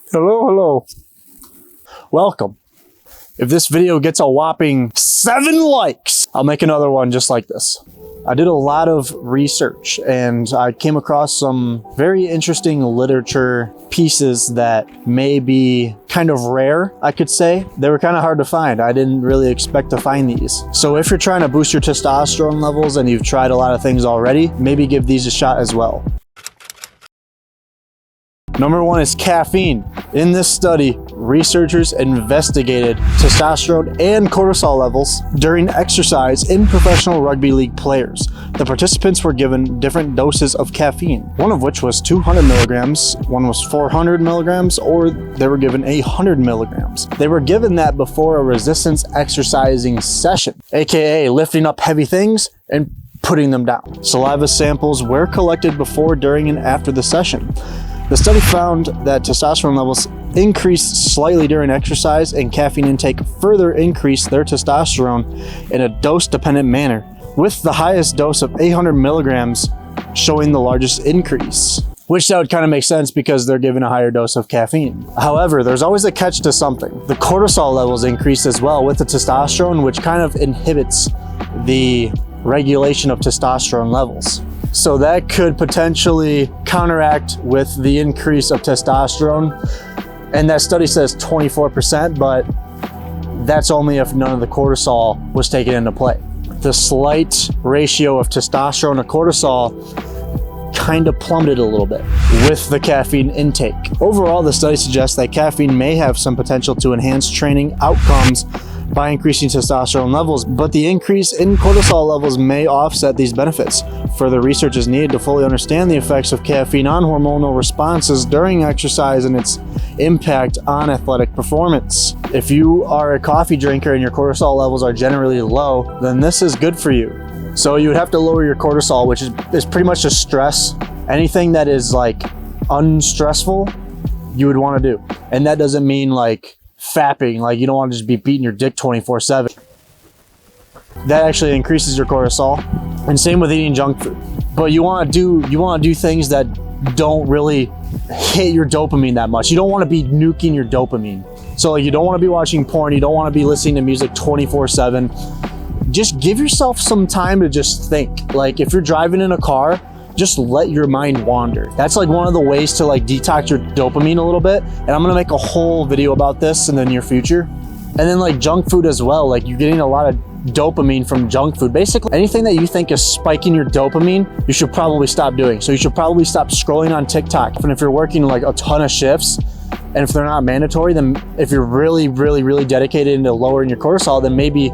Hello. Welcome. If this video gets a whopping 7 likes, I'll make another one just like this. I did a lot of research and I came across some very interesting literature pieces that may be kind of rare, I could say. They were kind of hard to find. I didn't really expect to find these. So if you're trying to boost your testosterone levels and you've tried a lot of things already, maybe give these a shot as well. Number 1 is caffeine. In this study, researchers investigated testosterone and cortisol levels during exercise in professional rugby league players. The participants were given different doses of caffeine, one of which was 200 milligrams, one was 400 milligrams, or they were given 100 milligrams. They were given that before a resistance exercising session, aka lifting up heavy things and putting them down. Saliva samples were collected before, during, and after the session. The study found that testosterone levels increased slightly during exercise, and caffeine intake further increased their testosterone in a dose-dependent manner, with the highest dose of 800 milligrams showing the largest increase. Which that would kind of make sense because they're given a higher dose of caffeine. However, there's always a catch to something. The cortisol levels increased as well with the testosterone, which kind of inhibits the regulation of testosterone levels. So that could potentially counteract with the increase of testosterone. And that study says 24%, but that's only if none of the cortisol was taken into play. The slight ratio of testosterone to cortisol kind of plummeted a little bit with the caffeine intake. Overall, the study suggests that caffeine may have some potential to enhance training outcomes by increasing testosterone levels, but the increase in cortisol levels may offset these benefits. Further research is needed to fully understand the effects of caffeine on hormonal responses during exercise and its impact on athletic performance. If you are a coffee drinker and your cortisol levels are generally low, then this is good for you. So you would have to lower your cortisol, which is pretty much just stress. Anything that is like unstressful, you would want to do. And that doesn't mean like fapping, like you don't want to just be beating your dick 24/7. That actually increases your cortisol. And same with eating junk food. But you want to do things that don't really hit your dopamine that much. You don't want to be nuking your dopamine. So like, you don't want to be watching porn, you don't want to be listening to music 24/7. Just give yourself some time to just think. Like if you're driving in a car, just let your mind wander. That's like one of the ways to like detox your dopamine a little bit. And I'm gonna make a whole video about this in the near future. And then like junk food as well. Like you're getting a lot of dopamine from junk food. Basically anything that you think is spiking your dopamine, you should probably stop doing. So you should probably stop scrolling on TikTok. And if you're working like a ton of shifts, and if they're not mandatory, then if you're really dedicated into lowering your cortisol, then maybe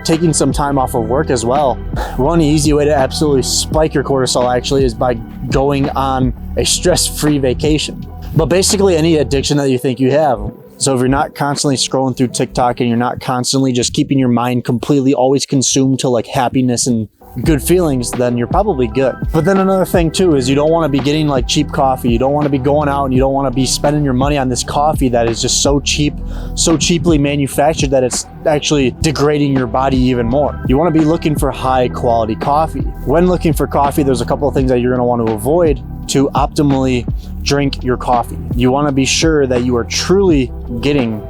taking some time off of work as well. One easy way to absolutely spike your cortisol actually is by going on a stress-free vacation. But basically any addiction that you think you have. So if you're not constantly scrolling through TikTok and you're not constantly just keeping your mind completely always consumed to like happiness and good feelings, then you're probably good. But then another thing too is you don't want to be getting like cheap coffee. You don't want to be going out and you don't want to be spending your money on this coffee that is just so cheap, so cheaply manufactured that it's actually degrading your body even more. You want to be looking for high quality coffee. When looking for coffee, there's a couple of things that you're going to want to avoid to optimally drink your coffee. You want to be sure that you are truly getting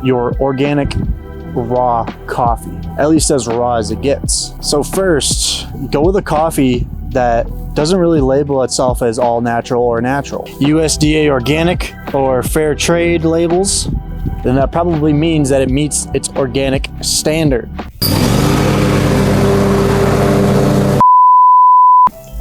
your organic raw coffee, at least as raw as it gets. So first, go with a coffee that doesn't really label itself as all natural or natural. USDA organic or fair trade labels, then that probably means that it meets its organic standard.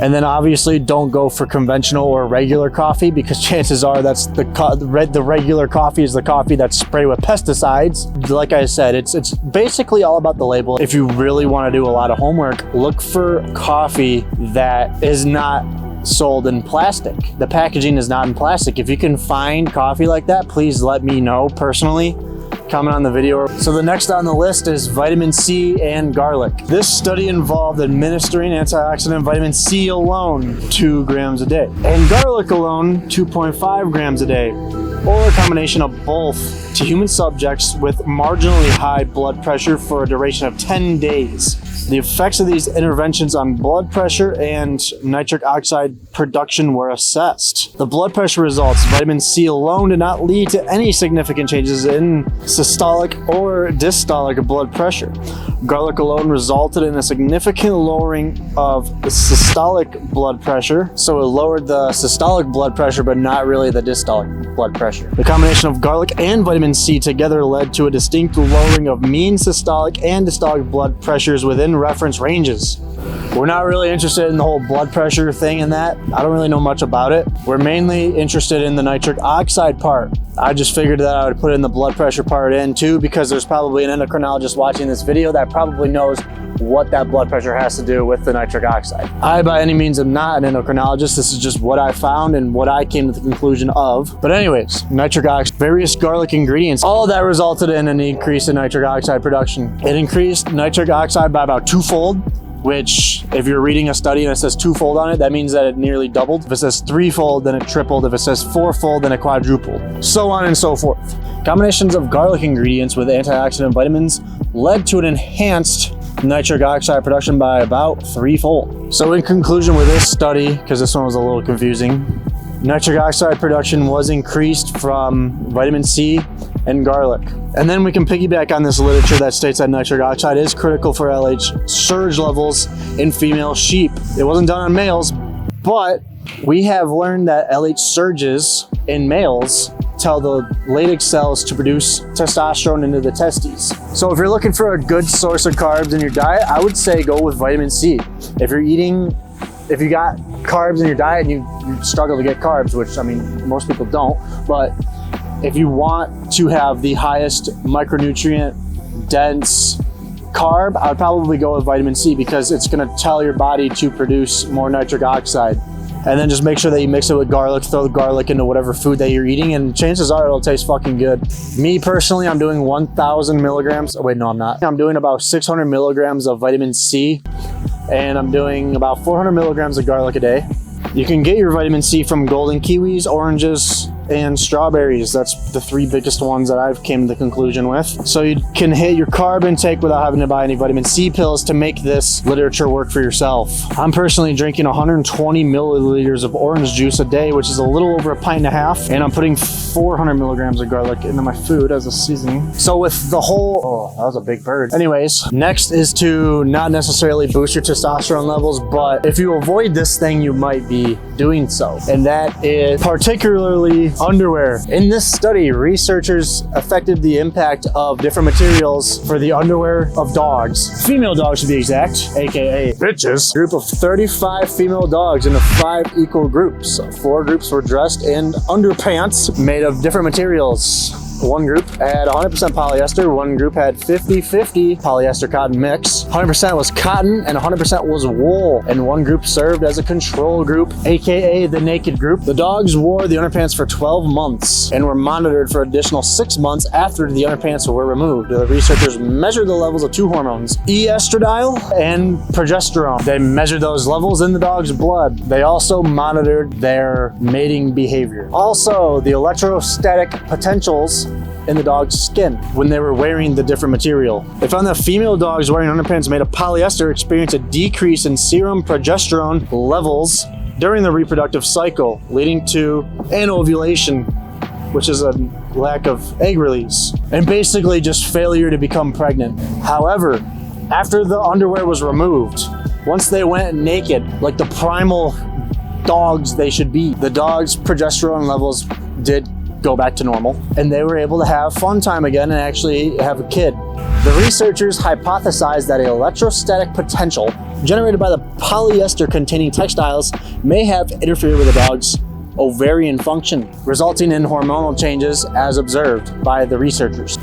And then obviously don't go for conventional or regular coffee because chances are that's the regular coffee is the coffee that's sprayed with pesticides. Like I said, it's basically all about the label. If you really want to do a lot of homework, look for coffee that is not sold in plastic. The packaging is not in plastic. If you can find coffee like that, please let me know personally. Comment on the video. So the next on the list is vitamin C and garlic. This study involved administering antioxidant vitamin C alone 2 grams a day and garlic alone 2.5 grams a day, or a combination of both, to human subjects with marginally high blood pressure for a duration of 10 days. The effects of these interventions on blood pressure and nitric oxide production were assessed. The blood pressure results, vitamin C alone did not lead to any significant changes in systolic or diastolic blood pressure. Garlic alone resulted in a significant lowering of systolic blood pressure. So it lowered the systolic blood pressure, but not really the diastolic blood pressure. The combination of garlic and vitamin C together led to a distinct lowering of mean systolic and diastolic blood pressures within reference ranges. We're not really interested in the whole blood pressure thing and that. I don't really know much about it. We're mainly interested in the nitric oxide part. I just figured that I would put in the blood pressure part in too, because there's probably an endocrinologist watching this video that probably knows what that blood pressure has to do with the nitric oxide. I by any means am not an endocrinologist. This is just what I found and what I came to the conclusion of. But anyways, nitric oxide, various garlic ingredients, all of that resulted in an increase in nitric oxide production. It increased nitric oxide by about twofold, which if you're reading a study and it says twofold on it, that means that it nearly doubled. If it says threefold, then it tripled. If it says fourfold, then it quadrupled. So on and so forth. Combinations of garlic ingredients with antioxidant vitamins led to an enhanced nitric oxide production by about threefold. So in conclusion with this study, because this one was a little confusing, nitric oxide production was increased from vitamin C and garlic. And then we can piggyback on this literature that states that nitric oxide is critical for LH surge levels in female sheep. It wasn't done on males, but we have learned that LH surges in males tell the Leydig cells to produce testosterone into the testes. So if you're looking for a good source of carbs in your diet, I would say go with vitamin C. If you got carbs in your diet and you struggle to get carbs, which I mean, most people don't, but if you want to have the highest micronutrient dense carb, I would probably go with vitamin C, because it's gonna tell your body to produce more nitric oxide. And then just make sure that you mix it with garlic, throw the garlic into whatever food that you're eating, and chances are it'll taste fucking good. Me personally, I'm doing 1,000 milligrams. Oh wait, no, I'm not. I'm doing about 600 milligrams of vitamin C, and I'm doing about 400 milligrams of garlic a day. You can get your vitamin C from golden kiwis, oranges, and strawberries. That's the three biggest ones that I've came to the conclusion with. So you can hit your carb intake without having to buy any vitamin C pills to make this literature work for yourself. I'm personally drinking 120 milliliters of orange juice a day, which is a little over a pint and a half, and I'm putting 400 milligrams of garlic into my food as a seasoning. So with the whole, oh, that was a big bird. Anyways, next is to not necessarily boost your testosterone levels, but if you avoid this thing, you might be doing so. And that is particularly underwear. In this study, researchers affected the impact of different materials for the underwear of dogs. Female dogs to be exact, aka bitches. Group of 35 female dogs into 5 equal groups. 4 groups were dressed in underpants made of different materials. One group had 100% polyester, one group had 50-50 polyester cotton mix. 100% was cotton and 100% was wool. And one group served as a control group, aka the naked group. The dogs wore the underpants for 12 months and were monitored for additional 6 months after the underpants were removed. The researchers measured the levels of 2 hormones, oestradiol and progesterone. They measured those levels in the dog's blood. They also monitored their mating behavior. Also, the electrostatic potentials in the dog's skin when they were wearing the different material. They found that female dogs wearing underpants made of polyester experienced a decrease in serum progesterone levels during the reproductive cycle, leading to anovulation, which is a lack of egg release, and basically just failure to become pregnant. However, after the underwear was removed, once they went naked, like the primal dogs they should be, the dog's progesterone levels did go back to normal, and they were able to have fun time again and actually have a kid. The researchers hypothesized that electrostatic potential generated by the polyester containing textiles may have interfered with the dog's ovarian function, resulting in hormonal changes as observed by the researchers.